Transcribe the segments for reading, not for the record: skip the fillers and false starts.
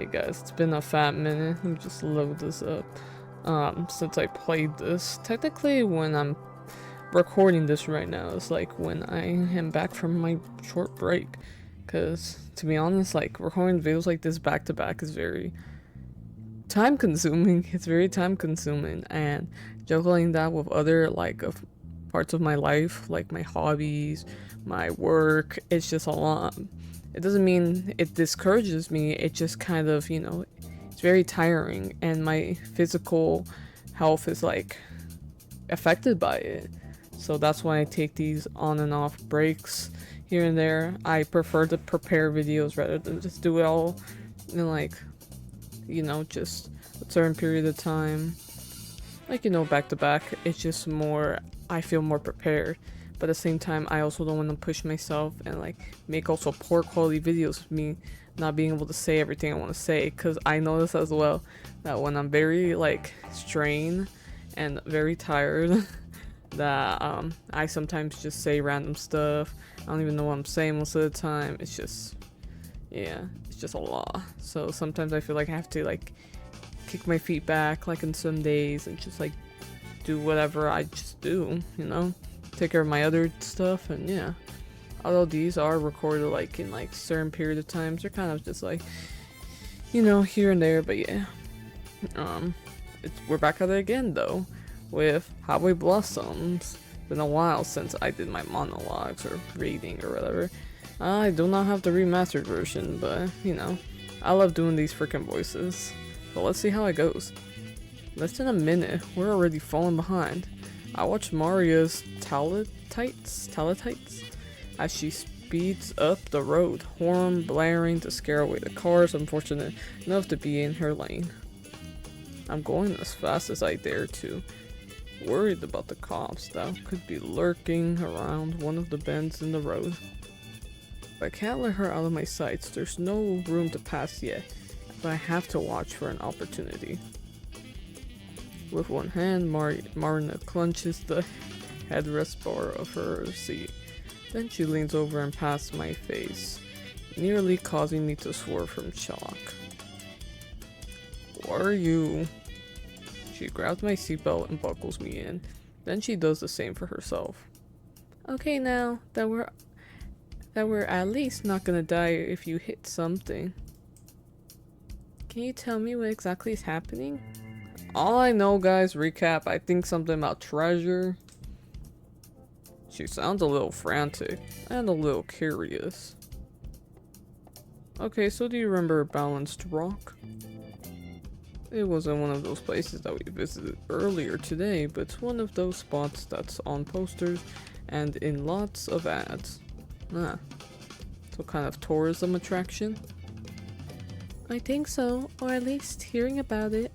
Alright guys, it's been a fat minute. Let me just load this up. Since I played this. Technically when I'm recording this right now is like when I am back from my short break. Cause to be honest, like recording videos like this back to back is very time consuming. It's very time consuming, and juggling that with other parts of my life, like my hobbies, my work, it's just a lot. It doesn't mean it discourages me, it just kind of, it's very tiring, and my physical health is like affected by it. So that's why I take these on and off breaks here and there. I prefer to prepare videos rather than just do it all in just a certain period of time. Back to back, it's just more, I feel more prepared. But at the same time, I also don't want to push myself and make also poor quality videos of me not being able to say everything I want to say, because I notice as well that when I'm very strained and very tired that I sometimes just say random stuff. I don't even know what I'm saying most of the time. It's just, yeah, it's just a lot. So sometimes I feel like I have to kick my feet back in some days and just do whatever I just do, take care of my other stuff. And yeah, although these are recorded in certain period of times, they're kind of just here and there. But yeah, we're back at it again though with Highway Blossoms. Been a while since I did my monologues or reading or whatever. I do not have the remastered version, but I love doing these freaking voices. So let's see how it goes. Less than a minute, we're already falling behind. I watched Maria's Talatites as she speeds up the road, horn blaring to scare away the cars unfortunate enough to be in her lane. I'm going as fast as I dare to, worried about the cops that could be lurking around one of the bends in the road. I can't let her out of my sights. There's no room to pass yet, but I have to watch for an opportunity. With one hand, Marina clutches the headrest bar of her seat. Then she leans over and past my face, nearly causing me to swerve from shock. What are you? She grabs my seatbelt and buckles me in. Then she does the same for herself. Okay, now that we're at least not gonna die if you hit something. Can you tell me what exactly is happening? All I know, guys, recap, I think something about treasure. She sounds a little frantic and a little curious. Okay, so do you remember Balanced Rock? It wasn't one of those places that we visited earlier today, but it's one of those spots that's on posters and in lots of ads. Ah, so kind of tourism attraction? I think so, or at least hearing about it.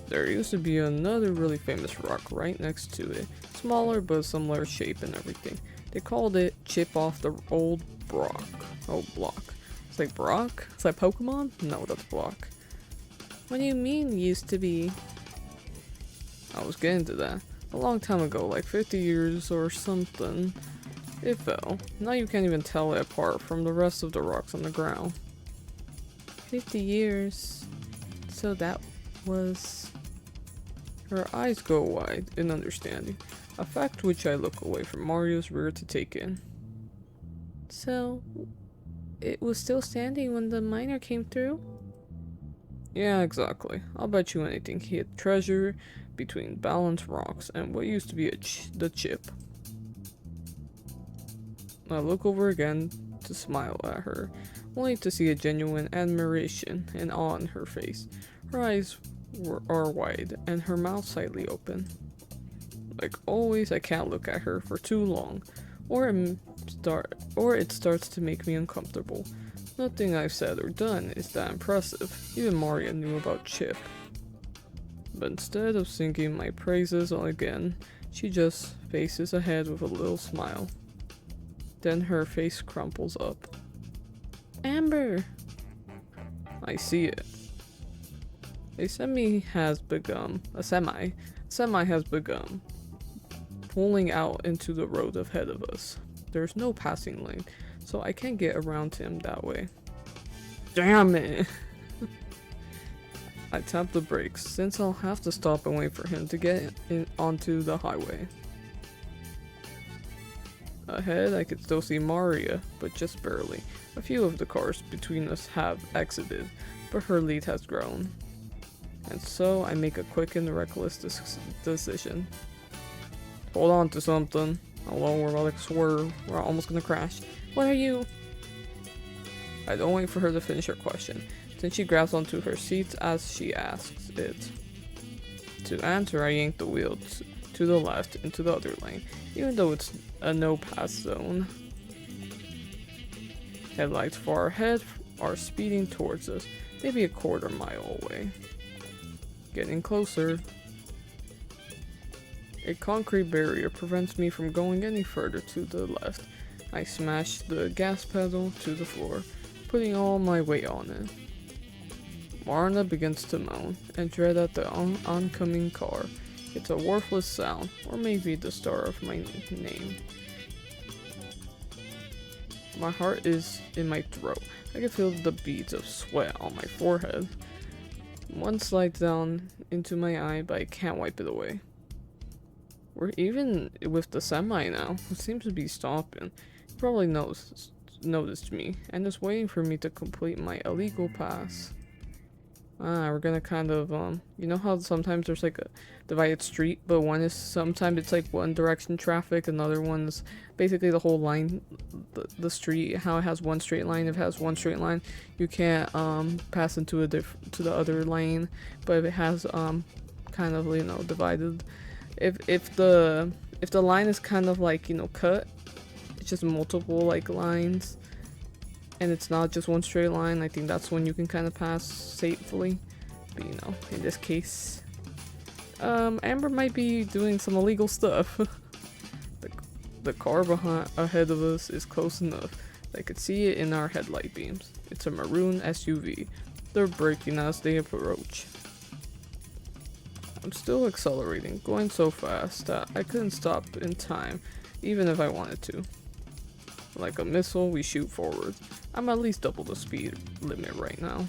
There used to be another really famous rock right next to it. Smaller but similar shape and everything. They called it Chip Off the Old Block. Oh, block. It's like Brock? It's like Pokemon? No, that's Block. What do you mean used to be? I was getting to that. A long time ago, like 50 years or something. It fell. Now you can't even tell it apart from the rest of the rocks on the ground. 50 years. So that was... Her eyes go wide in understanding, a fact which I look away from Mario's rear to take in. So, it was still standing when the miner came through? Yeah, exactly. I'll bet you anything he had treasure between Balanced Rocks and what used to be the chip. I look over again to smile at her, only to see a genuine admiration and awe in her face. Her eyes are wide and her mouth slightly open. Like always, I can't look at her for too long, or it starts to make me uncomfortable. Nothing I've said or done is that impressive. Even Maria knew about Chip. But instead of singing my praises again, she just faces ahead with a little smile. Then her face crumples up. Amber! I see it. A semi has begun, pulling out into the road ahead of us. There's no passing lane, so I can't get around him that way. Damn it! I tap the brakes, since I'll have to stop and wait for him to get onto the highway. Ahead, I could still see Maria, but just barely. A few of the cars between us have exited, but her lead has grown. And so, I make a quick and reckless decision. Hold on to something. Hello, we're about to swerve. We're almost gonna crash. What are you? I don't wait for her to finish her question, since she grabs onto her seat as she asks it. To answer, I yank the wheel to the left into the other lane, even though it's a no-pass zone. Headlights far ahead are speeding towards us, maybe a quarter mile away. Getting closer. A concrete barrier prevents me from going any further to the left. I smash the gas pedal to the floor, putting all my weight on it. Marna begins to moan and dread at the oncoming car. It's a worthless sound, or maybe the start of my name. My heart is in my throat. I can feel the beads of sweat on my forehead. One slides down into my eye, but I can't wipe it away. We're even with the semi now. It seems to be stopping. He probably noticed me and is waiting for me to complete my illegal pass. We're gonna kind of, you know how sometimes there's like a divided street, but sometimes it's like one direction traffic, another one's basically the whole line, the street, how it has one straight line. If it has one straight line, you can't, pass into to the other lane, but if it has, kind of, you know, divided, if the line is kind of like, you know, cut, it's just multiple, like, lines, and it's not just one straight line, I think that's when you can kind of pass safely. But, you know, in this case, Amber might be doing some illegal stuff. The car ahead of us is close enough. I could see it in our headlight beams. It's a maroon SUV. They're braking as they approach. I'm still accelerating, going so fast that I couldn't stop in time, even if I wanted to. Like a missile, we shoot forward. I'm at least double the speed limit right now.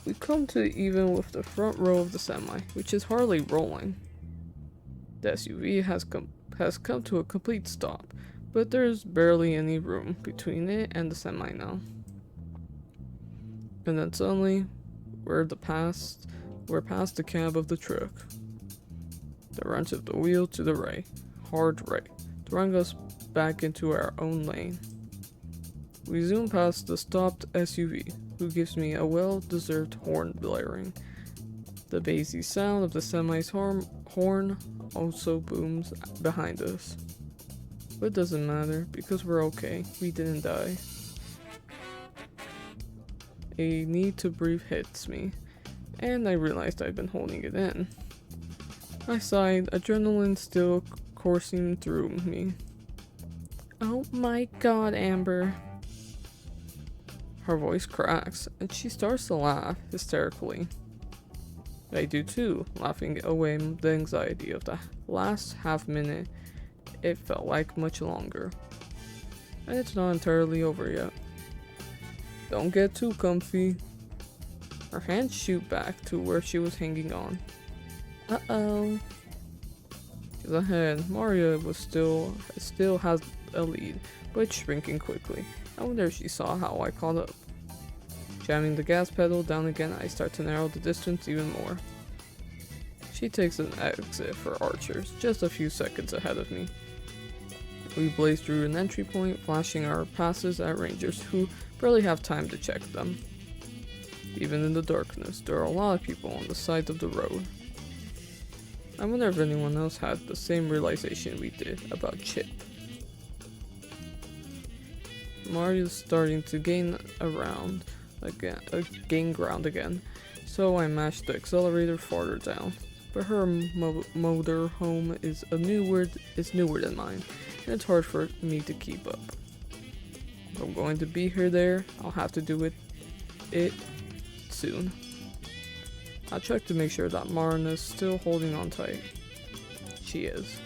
We come to even with the front row of the semi, which is hardly rolling. The SUV has come to a complete stop, but there's barely any room between it and the semi now. And then suddenly, we're past the cab of the truck. The wrench of the wheel to the right, hard right, throwing us back into our own lane. We zoom past the stopped SUV, who gives me a well-deserved horn blaring. The bassy sound of the semi's horn also booms behind us. But it doesn't matter, because we're okay. We didn't die. A need to breathe hits me, and I realized I'd been holding it in. I sighed, adrenaline still coursing through me. Oh my god, Amber. Her voice cracks, and she starts to laugh hysterically. I do too, laughing away the anxiety of the last half minute. It felt like much longer. And it's not entirely over yet. Don't get too comfy. Her hands shoot back to where she was hanging on. Uh-oh. She's ahead. Maria still has a lead, but it's shrinking quickly. I wonder if she saw how I caught up. Jamming the gas pedal down again, I start to narrow the distance even more. She takes an exit for Archers, just a few seconds ahead of me. We blaze through an entry point, flashing our passes at rangers who barely have time to check them. Even in the darkness, there are a lot of people on the side of the road. I wonder if anyone else had the same realization we did about Chip. Mario's starting to gain ground again, so I mashed the accelerator farther down. But her motor home is newer than mine, and it's hard for me to keep up. If I'm going to be there, I'll have to do it soon. I check to make sure that Marna's still holding on tight. She is.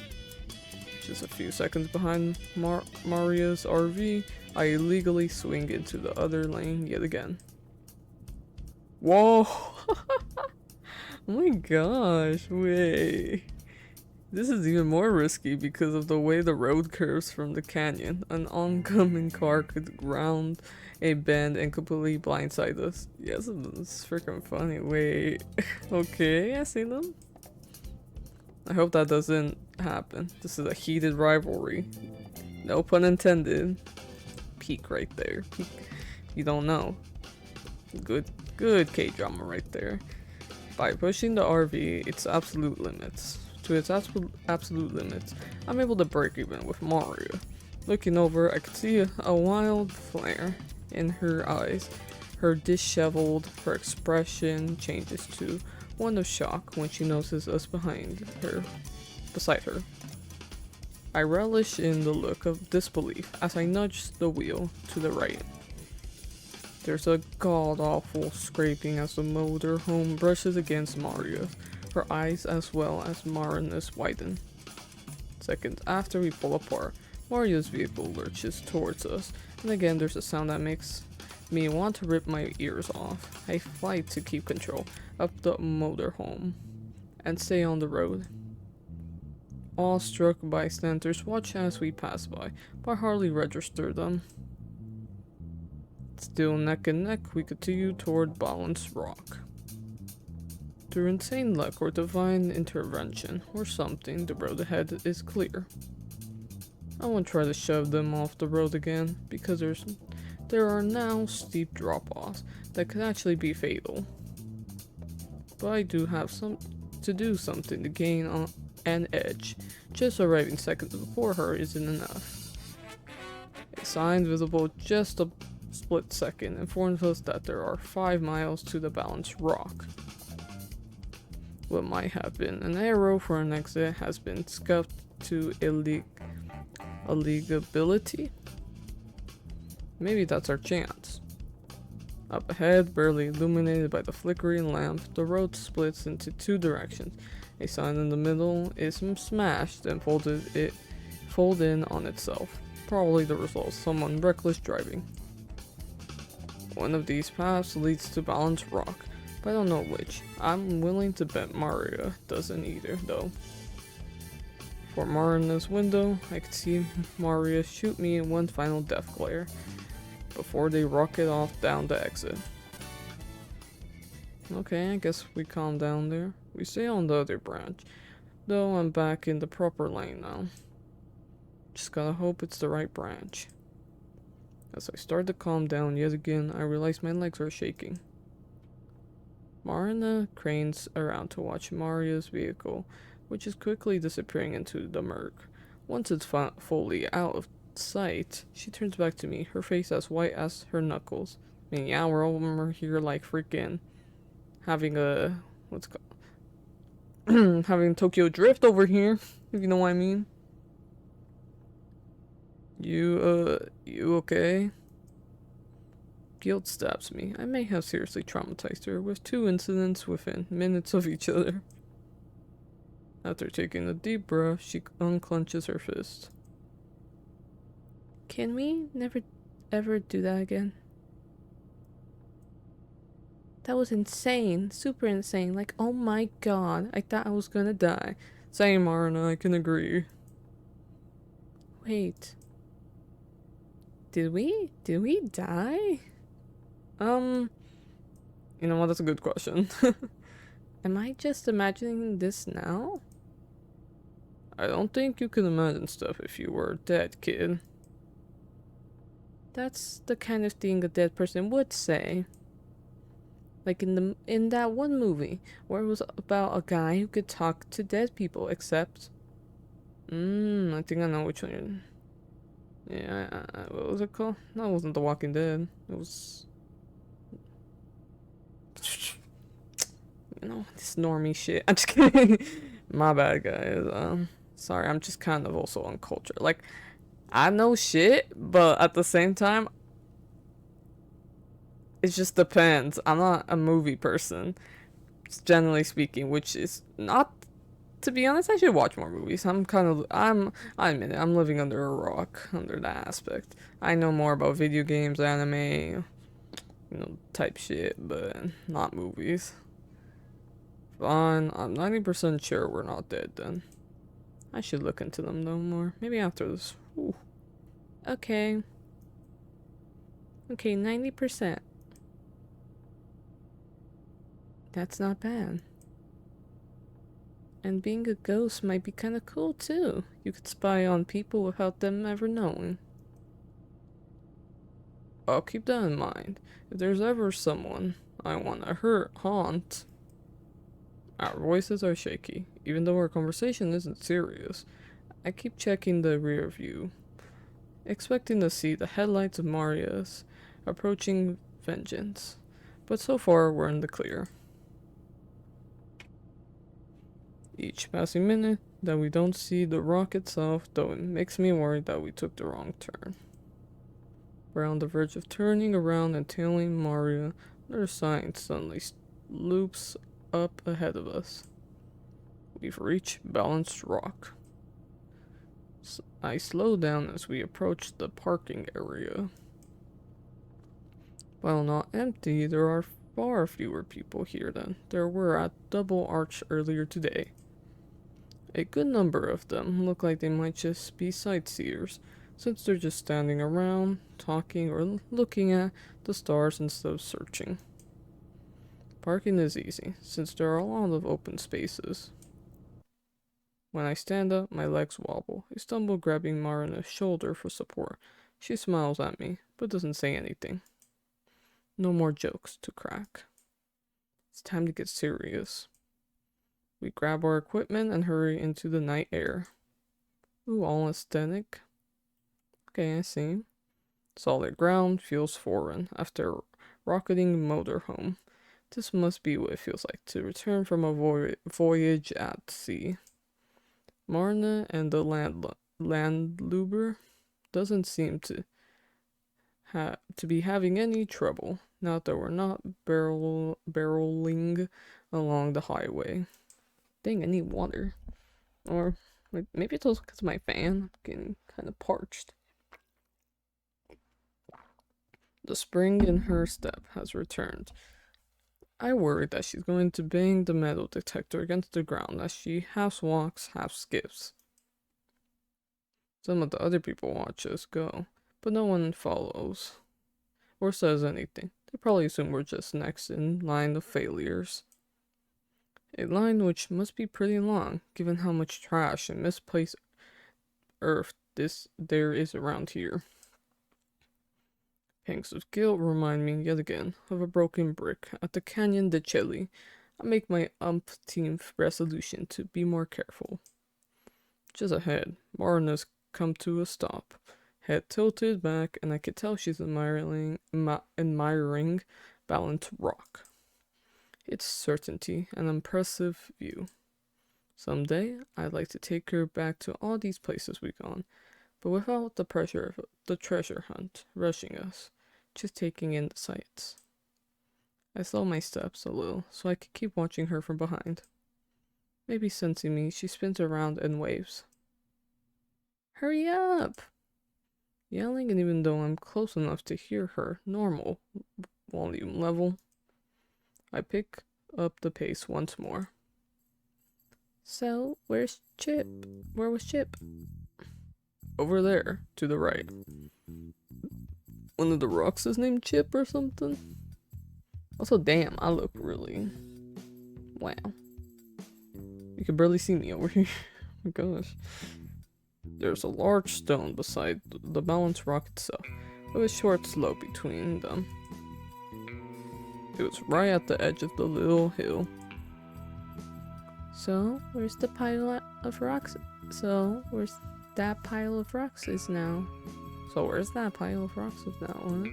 Just a few seconds behind Maria's RV, I illegally swing into the other lane yet again. Whoa! Oh my gosh, wait. This is even more risky because of the way the road curves from the canyon. An oncoming car could round a bend and completely blindside us. Yes, it's freaking funny. Wait. Okay, I see them. I hope that doesn't happen. This is a heated rivalry. No pun intended. Peak right there. Peak. You don't know. Good K-drama right there. By pushing the RV its absolute limits, I'm able to break even with Mario. Looking over, I could see a wild flare in her eyes. Her disheveled, her expression changes to one of shock when she notices us beside her. I relish in the look of disbelief as I nudge the wheel to the right. There's a god-awful scraping as the motorhome brushes against Maria's. Her eyes as well as Marina's widen. Seconds after we pull apart, Mario's vehicle lurches towards us, and again there's a sound that makes me want to rip my ears off. I fight to keep control of the motorhome and stay on the road. Awestruck bystanders watch as we pass by, but hardly register them. Still neck and neck, we continue toward Balance Rock. Through insane luck or divine intervention or something, the road ahead is clear. I won't try to shove them off the road again, because there are now steep drop-offs that could actually be fatal. But I do have to do something to gain an edge. Just arriving seconds before her isn't enough. A sign visible just a split second informs us that there are 5 miles to the Balance Rock. What might have been an arrow for an exit has been scuffed to illegability. Maybe that's our chance. Up ahead, barely illuminated by the flickering lamp, the road splits into 2 directions. A sign in the middle is smashed and folded in on itself, probably the result of someone reckless driving. One of these paths leads to Balance Rock, but I don't know which. I'm willing to bet Mario doesn't either, though. From Marina's window, I could see Mario shoot me in one final death glare before they rocket off down the exit. Okay, I guess we calm down there. We stay on the other branch, though I'm back in the proper lane now. Just gotta hope it's the right branch. As I start to calm down yet again, I realize my legs are shaking. Marina cranes around to watch Mario's vehicle, which is quickly disappearing into the murk. Once it's fully out of sight, she turns back to me, her face as white as her knuckles. I mean, yeah, we're over here like freaking having a, what's it called? Having Tokyo Drift over here, if you know what I mean. You okay? Guilt stabs me. I may have seriously traumatized her with 2 incidents within minutes of each other. After taking a deep breath, she unclenches her fist. Can we never ever do that again? That was insane. Super insane. Like, oh my god. I thought I was gonna die. Same, Marina, I can agree. Wait. Did we die? You know what, that's a good question. Am I just imagining this now? I don't think you can imagine stuff if you were dead, kid. That's the kind of thing a dead person would say. Like in that one movie where it was about a guy who could talk to dead people, except I think I know which one. Yeah, what was it called? No, it wasn't The Walking Dead. It was, you know, this normie shit. I'm just kidding. My bad, guys. Sorry, I'm just kind of also uncultured. Like, I know shit, but at the same time, it just depends. I'm not a movie person, generally speaking, which is not To be honest, I should watch more movies. I admit it, I'm living under a rock under that aspect. I know more about video games, anime, type shit, but not movies. Fine, I'm 90% sure we're not dead then. I should look into them though more. Maybe after this. Ooh. Okay. Okay, 90%. That's not bad. And being a ghost might be kinda cool too. You could spy on people without them ever knowing. I'll keep that in mind. If there's ever someone I wanna haunt. Our voices are shaky, even though our conversation isn't serious. I keep checking the rear view, expecting to see the headlights of Maria's approaching vengeance. But so far, we're in the clear. Each passing minute that we don't see the rock itself, though it makes me worried that we took the wrong turn. We're on the verge of turning around and tailing Maria. Another sign suddenly loops up ahead of us. We've reached Balanced Rock. I slow down as we approach the parking area. While not empty, there are far fewer people here than there were at Double Arch earlier today. A good number of them look like they might just be sightseers, since they're just standing around, talking, or looking at the stars instead of searching. Parking is easy, since there are a lot of open spaces. When I stand up, my legs wobble. I stumble, grabbing Marina's shoulder for support. She smiles at me, but doesn't say anything. No more jokes to crack. It's time to get serious. We grab our equipment and hurry into the night air. Ooh, all aesthetic. Okay, I see. Solid ground feels foreign after rocketing motorhome. This must be what it feels like to return from a voyage at sea. Marna and the landluber doesn't seem to be having any trouble now that we're not barreling along the highway. Dang, I need water. Or maybe it's also because of my fan. I'm getting kind of parched. The spring in her step has returned. I worry that she's going to bang the metal detector against the ground as she half walks, half skips. Some of the other people watch us go, but no one follows or says anything. They probably assume we're just next in line of failures. A line which must be pretty long, given how much trash and misplaced earth there is around here. Pangs of guilt remind me yet again of a broken brick at the Canyon de Chile. I make my umpteenth resolution to be more careful. Just ahead, Marina's come to a stop, head tilted back, and I could tell she's admiring Balanced Rock. Its certainty, an impressive view. Someday, I'd like to take her back to all these places we've gone, but without the pressure of the treasure hunt rushing us, just taking in the sights. I slow my steps a little so I could keep watching her from behind. Maybe sensing me, she spins around and waves. Hurry up! Yelling, and even though I'm close enough to hear her normal volume level, I pick up the pace once more. So, where's Chip? Where was Chip? Over there, to the right. One of the rocks is named Chip or something? Also, damn, I look really... Wow. You can barely see me over here. Oh my gosh. There's a large stone beside the Balanced Rock itself, with a short slope between them. It was right at the edge of the little hill. So, where's the pile of rocks? So, where's that pile of rocks is now? So, where's that pile of rocks is now, huh?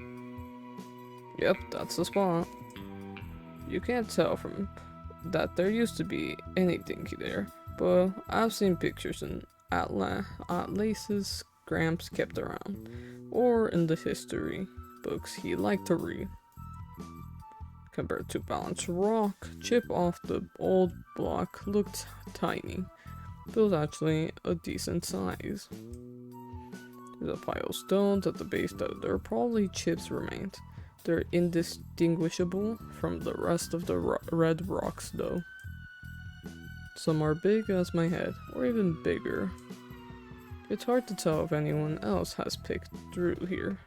Yep, that's the spot. You can't tell from that there used to be anything there, but I've seen pictures in atlases Gramps kept around, or in the history books he liked to read. Compared to Balanced Rock, Chip off the old block looked tiny, but it was actually a decent size. There's a pile of stones at the base that there are probably chips remained. They're indistinguishable from the rest of the red rocks though. Some are big as my head, or even bigger. It's hard to tell if anyone else has picked through here,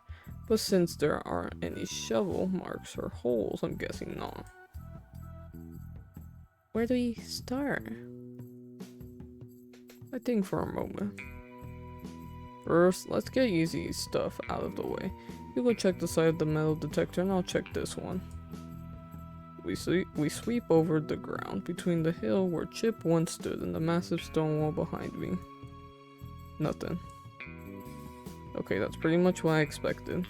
but since there aren't any shovel marks or holes, I'm guessing not. Where do we start? I think for a moment. First, let's get easy stuff out of the way. You go check the side of the metal detector and I'll check this one. We sweep over the ground between the hill where Chip once stood and the massive stone wall behind me. Nothing. Okay, that's pretty much what I expected.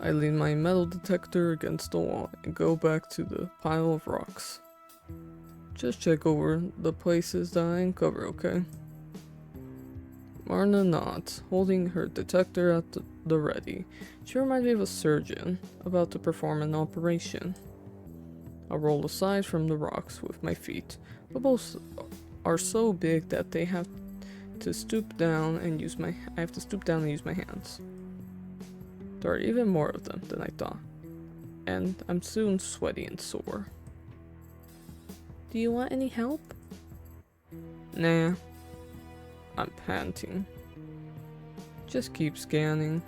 I lean my metal detector against the wall and go back to the pile of rocks. Just check over the places that I uncover, okay? Marna nods, holding her detector at the ready. She reminds me of a surgeon about to perform an operation. I roll aside from the rocks with my feet, but both are so big that I have to stoop down and use my hands. There are even more of them than I thought, and I'm soon sweaty and sore. Do you want any help? Nah. I'm panting. Just keep scanning.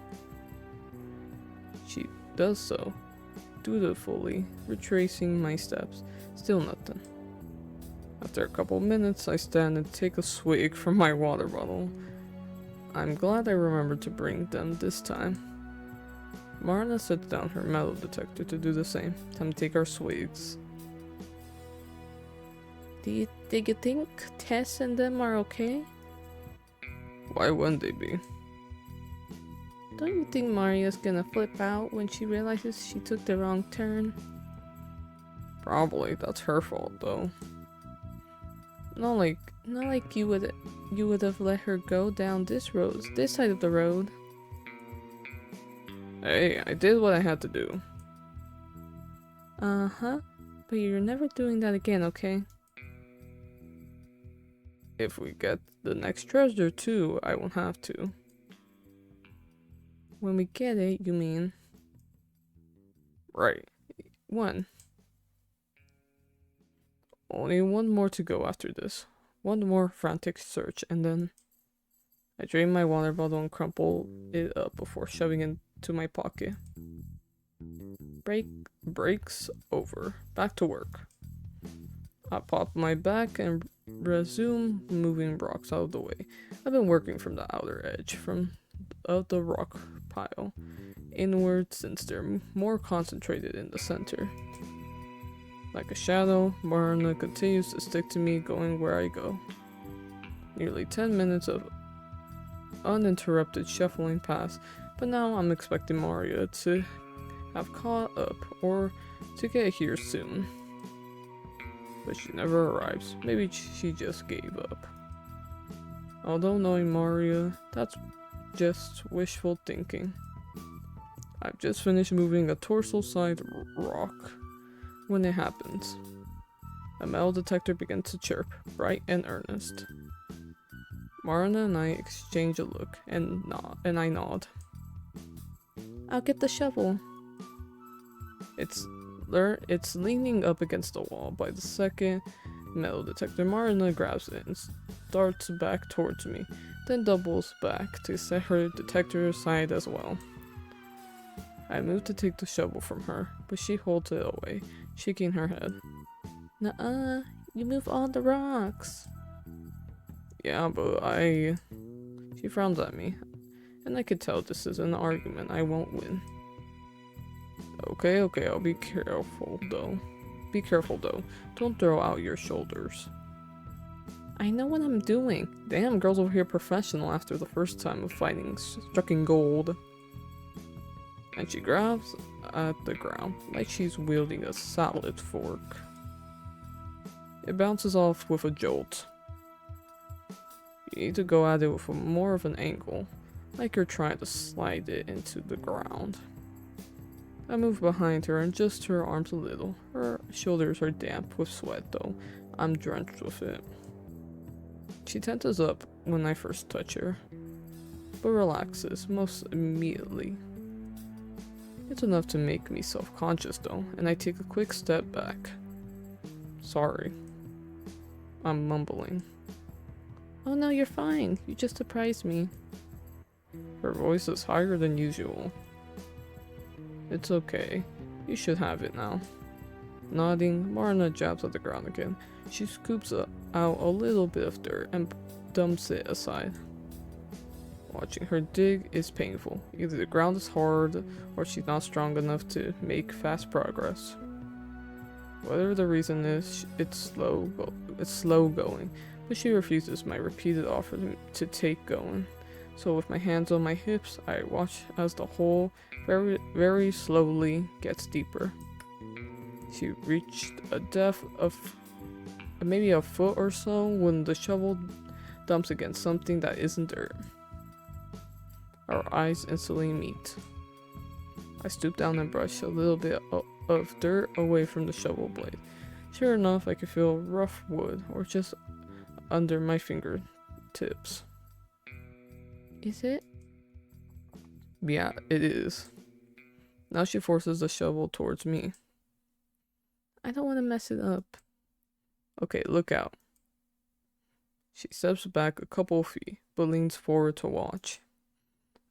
She does so, dutifully, retracing my steps. Still nothing. After a couple minutes, I stand and take a swig from my water bottle. I'm glad I remembered to bring them this time. Marna sets down her metal detector to do the same. Time to take our swigs. Do you think Tess and them are okay? Why wouldn't they be? Don't you think Maria's gonna flip out when she realizes she took the wrong turn? Probably. That's her fault though. Not like you would have let her go down this side of the road. Hey, I did what I had to do. Uh-huh. But you're never doing that again, okay? If we get the next treasure too, I won't have to. When we get it, you mean? Right. When? Only one more to go after this. One more frantic search, and then I drain my water bottle and crumple it up before shoving it into my pocket. Breaks over. Back to work. I pop my back and resume moving rocks out of the way. I've been working from the outer edge of the rock pile inward since they're more concentrated in the center. Like a shadow, Marna continues to stick to me going where I go. Nearly 10 minutes of uninterrupted shuffling pass, but now I'm expecting Maria to have caught up or to get here soon. But she never arrives. Maybe she just gave up. Although knowing Maria, that's just wishful thinking. I've just finished moving a torso-side rock when it happens. A metal detector begins to chirp, bright and earnest. Marna and I exchange a look and I nod. I'll get the shovel. It's leaning up against the wall by the second metal detector. Marna grabs it and starts back towards me, then doubles back to set her detector aside as well. I move to take the shovel from her, but she holds it away, shaking her head. Nuh-uh, you move all the rocks. Yeah, but She frowns at me, and I could tell this is an argument I won't win. Okay, I'll be careful though. Be careful though. Don't throw out your shoulders. I know what I'm doing. Damn, girl's over here professional after the first time of fighting striking gold. And she grabs at the ground like she's wielding a salad fork. It bounces off with a jolt. You need to go at it with more of an angle, like you're trying to slide it into the ground. I move behind her and adjust her arms a little. Her shoulders are damp with sweat though. I'm drenched with it. She tenses up when I first touch her, but relaxes most immediately. It's enough to make me self-conscious though, and I take a quick step back. Sorry. I'm mumbling. Oh no, you're fine. You just surprised me. Her voice is higher than usual. It's okay. You should have it now. Nodding, Marna jabs at the ground again. She scoops out a little bit of dirt and dumps it aside. Watching her dig is painful. Either the ground is hard or she's not strong enough to make fast progress. Whatever the reason is, it's slow going, but she refuses my repeated offer to take going. So with my hands on my hips, I watch as the hole very, very slowly gets deeper. She reached a depth of maybe a foot or so when the shovel dumps against something that isn't dirt. Our eyes instantly meet. I stoop down and brush a little bit of dirt away from the shovel blade. Sure enough, I can feel rough wood or just under my fingertips. Is it? Yeah, it is. Now she forces the shovel towards me. I don't want to mess it up. Okay, look out. She steps back a couple feet, but leans forward to watch.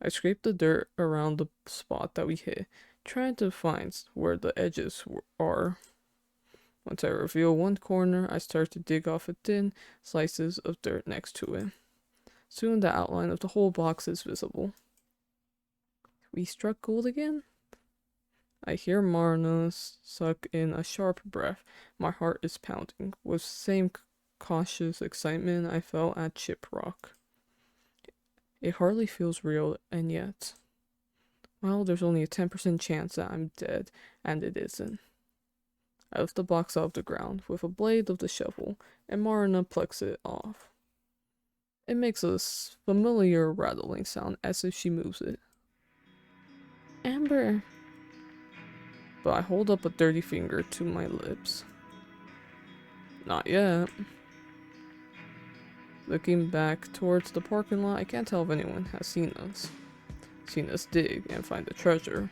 I scrape the dirt around the spot that we hit, trying to find where the edges are. Once I reveal one corner, I start to dig off thin slices of dirt next to it. Soon the outline of the whole box is visible. We struck gold again? I hear Marna suck in a sharp breath. My heart is pounding, with the same cautious excitement I felt at Shiprock. It hardly feels real, and yet, well, there's only a 10% chance that I'm dead, and it isn't. I lift the box off the ground with a blade of the shovel, and Marna plucks it off. It makes a familiar rattling sound as if she moves it. Amber! But I hold up a dirty finger to my lips. Not yet. Looking back towards the parking lot, I can't tell if anyone has seen us dig and find the treasure.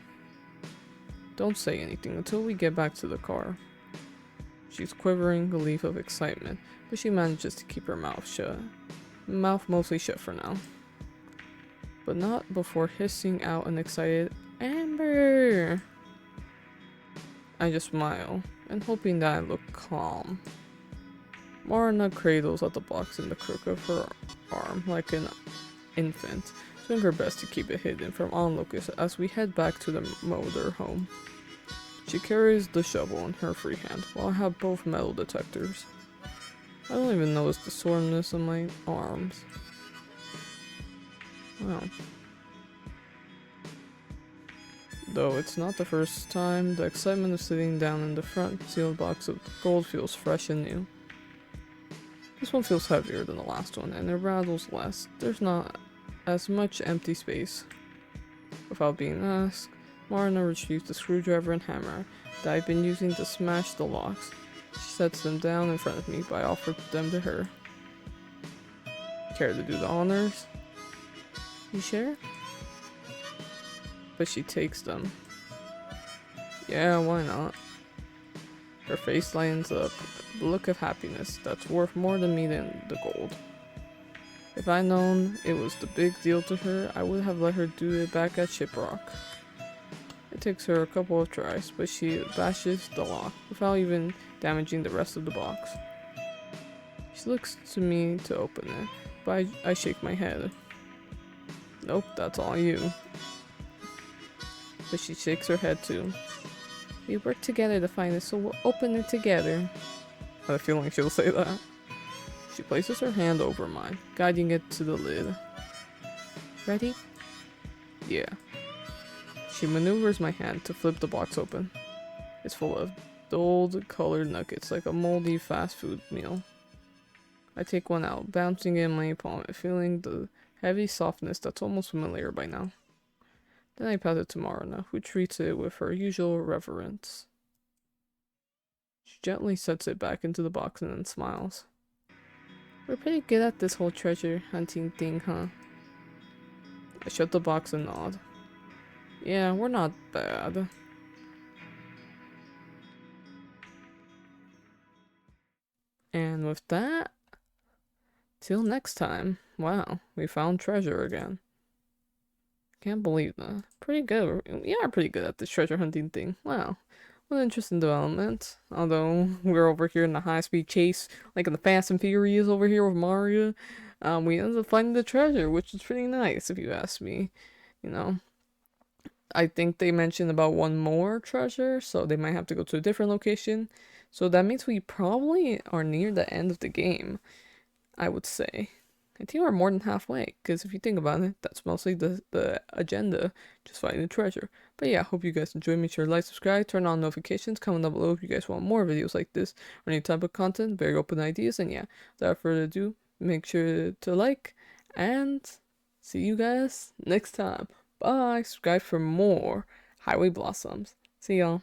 Don't say anything until we get back to the car. She's quivering a leaf of excitement, but she manages to keep her mouth shut. Mouth mostly shut for now. But not before hissing out an excited, Amber! I just smile, and hoping that I look calm. Marna cradles at the box in the crook of her arm like an infant, doing her best to keep it hidden from onlookers as we head back to the motor home. She carries the shovel in her free hand, while I have both metal detectors. I don't even notice the soreness on my arms. Wow. Though it's not the first time, the excitement of sitting down in the front sealed box of gold feels fresh and new. This one feels heavier than the last one, and it rattles less. There's not as much empty space. Without being asked, Marna retrieves the screwdriver and hammer that I've been using to smash the locks. She sets them down in front of me, but I offer them to her. Care to do the honors? You sure? But she takes them. Yeah, why not? Her face lightens up, the look of happiness that's worth more to me than the gold. If I'd known it was the big deal to her, I would have let her do it back at Shiprock. It takes her a couple of tries, but she bashes the lock without even damaging the rest of the box. She looks to me to open it, but I shake my head. Nope, that's all you. But she shakes her head too. We work together to find it, so we'll open it together. I have a feeling she'll say that. She places her hand over mine, guiding it to the lid. Ready? Yeah. She maneuvers my hand to flip the box open. It's full of dulled colored nuggets like a moldy fast food meal. I take one out, bouncing it in my palm and feeling the heavy softness that's almost familiar by now. Then I pass it to Marna, who treats it with her usual reverence. She gently sets it back into the box and then smiles. We're pretty good at this whole treasure hunting thing, huh? I shut the box and nod. Yeah, we're not bad. And with that, till next time. Wow, we found treasure again. Can't believe that. Pretty good. We are pretty good at this treasure hunting thing. Wow. What an interesting development. Although we're over here in the high-speed chase, like in the Fast and Furious over here with Mario, we ended up finding the treasure, which is pretty nice if you ask me. You know, I think they mentioned about one more treasure, so they might have to go to a different location. So that means we probably are near the end of the game, I would say. I think we're more than halfway, because if you think about it, that's mostly the agenda, just finding the treasure. But yeah, hope you guys enjoyed. Make sure to like, subscribe, turn on notifications, comment down below if you guys want more videos like this, or any type of content, very open ideas, and yeah, without further ado, make sure to like, and see you guys next time. Bye, subscribe for more Highway Blossoms. See y'all.